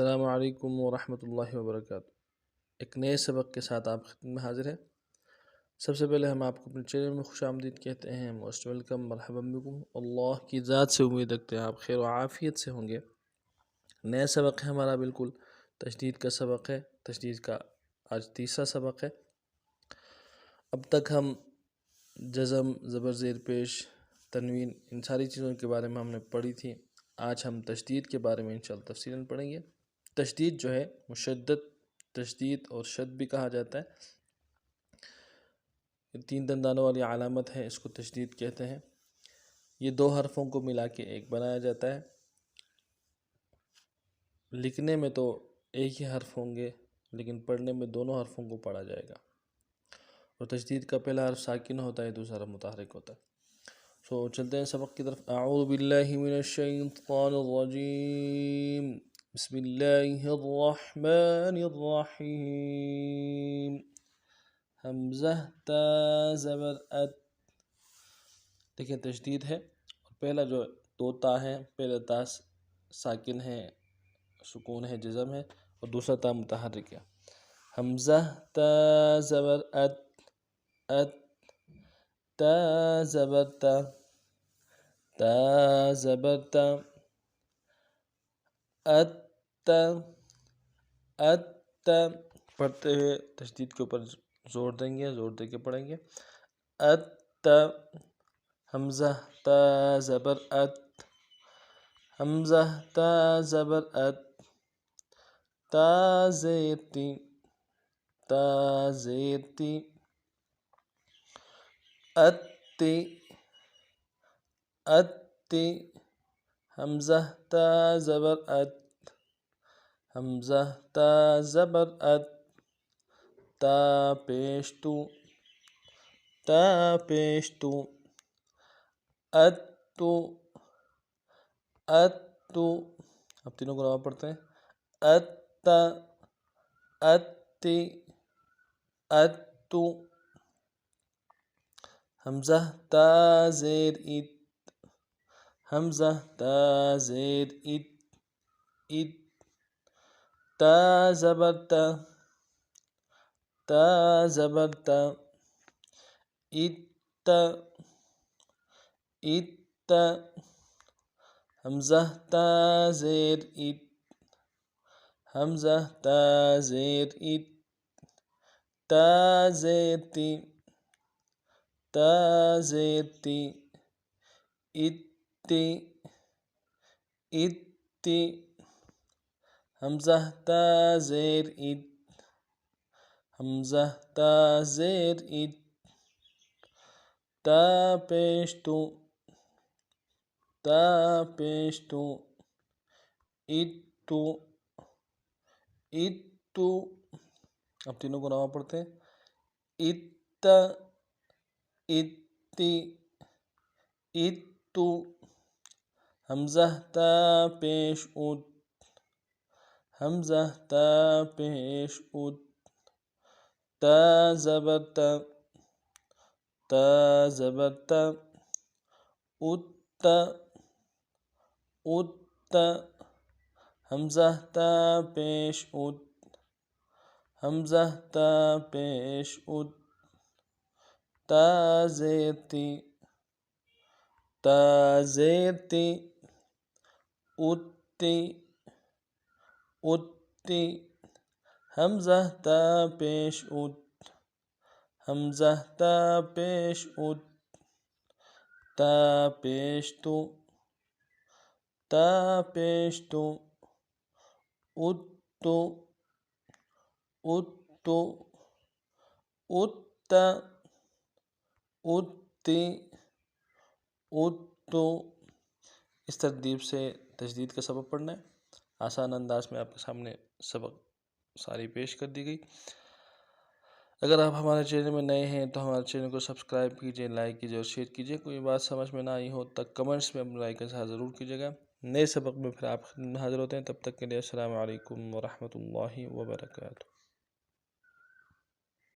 السلام علیکم ورحمۃ اللہ وبرکاتہ۔ ایک نئے سبق کے ساتھ آپ خدمت میں حاضر ہیں۔ سب سے پہلے ہم آپ کو اپنے چینل میں خوش آمدید کہتے ہیں، موسٹ ویلکم، مرحبا بکم۔ اللہ کی ذات سے امید رکھتے ہیں آپ خیر و عافیت سے ہوں گے۔ نیا سبق ہے ہمارا، بالکل تشدید کا سبق ہے۔ تشدید کا آج تیسرا سبق ہے۔ اب تک ہم جزم، زبر زیر پیش، تنوین، ان ساری چیزوں کے بارے میں ہم نے پڑھی تھی۔ آج ہم تشدید کے بارے میں انشاءاللہ تفصیلاً پڑھیں گے۔ تشدید جو ہے مشدد، تشدید اور شد بھی کہا جاتا ہے۔ یہ 3 دندانوں والی علامت ہے، اس کو تشدید کہتے ہیں۔ یہ 2 حرفوں کو ملا کے ایک بنایا جاتا ہے۔ لکھنے میں تو ایک ہی حرف ہوں گے، لیکن پڑھنے میں دونوں حرفوں کو پڑھا جائے گا۔ اور تشدید کا پہلا حرف ساکن ہوتا ہے، دوسرا حرف متحرک ہوتا ہے۔ چلتے ہیں سبق کی طرف۔ اعوذ باللہ من الشیطان الرجیم، بسم اللہ الرحمن الرحیم۔ حمزہ تا زبر ات، دیکھیں تشدید ہے، اور پہلا جو 2 تا ہے، پہلا تا ساکن ہے، سکون ہے، جزم ہے، اور دوسرا تا متحرک ہے۔ حمزہ تا زبر ات، ات تا زبر تا، تا زبر تا، ات تا، ات تا۔ پڑھتے ہوئے تشدید کے اوپر زور دیں گے، زور دے کے پڑھیں گے۔ ات تا، حمزہ تا زبر ات، حمزہ تا زبر ات، تا زیر تی، تا زیر تی، ات تی، ات تی، حمزہ تا زبر ات، حمزہ تا زبر ات، تا پیش تو، تا پیش تو، ات تو، ات تو۔ اب تینوں کو نام پڑھتے ہیں۔ ات تا، ات تی، ات تو، حمزہ تا زیر ات، حمزہ تا زیر ات، ات، تا زبر تا، تا زبر تا، ات تا، ات تا، حمزہ تا زیر ات، حمزہ تا زیر ات، تا زیر تی، تا زیر تی، ات تی، ات تی، حمزہ تا زیر ات، حمزہ تا زیر ات، تا پیش تو، تا پیش تو، ات تو، ات تو۔ اب تینوں کو نام پڑھتے ہیں۔ ات تا، ات تی، ات تو، حمزہ تا پیش ات، حمزہ تا پیش ات، تا زبر تا، تا زبر تا، ات تا، ات تا، حمزہ تا پیش ات، حمزہ تا پیش ات، تا زیر تی، تا زیر تی، ات تی، ات تی، حمزہ تا پیش ات، حمزہ تا پیش ات، تا پیش تو، تا پیش تو، ات تو، ات تو، ات تا، ات تی، ات تو۔ اس ترتیب سے تشدید کا سبق پڑھنا ہے۔ آسان انداز میں آپ کے سامنے سبق ساری پیش کر دی گئی۔ اگر آپ ہمارے چینل میں نئے ہیں تو ہمارے چینل کو سبسکرائب کیجئے، لائک کیجئے اور شیئر کیجئے۔ کوئی بات سمجھ میں نہ آئی ہو تو کمنٹس میں اپنے رائے کا اظہار ضرور کیجئے گا۔ نئے سبق میں پھر آپ خدمت میں حاضر ہوتے ہیں، تب تک کے لیے السلام علیکم ورحمۃ اللہ وبرکاتہ۔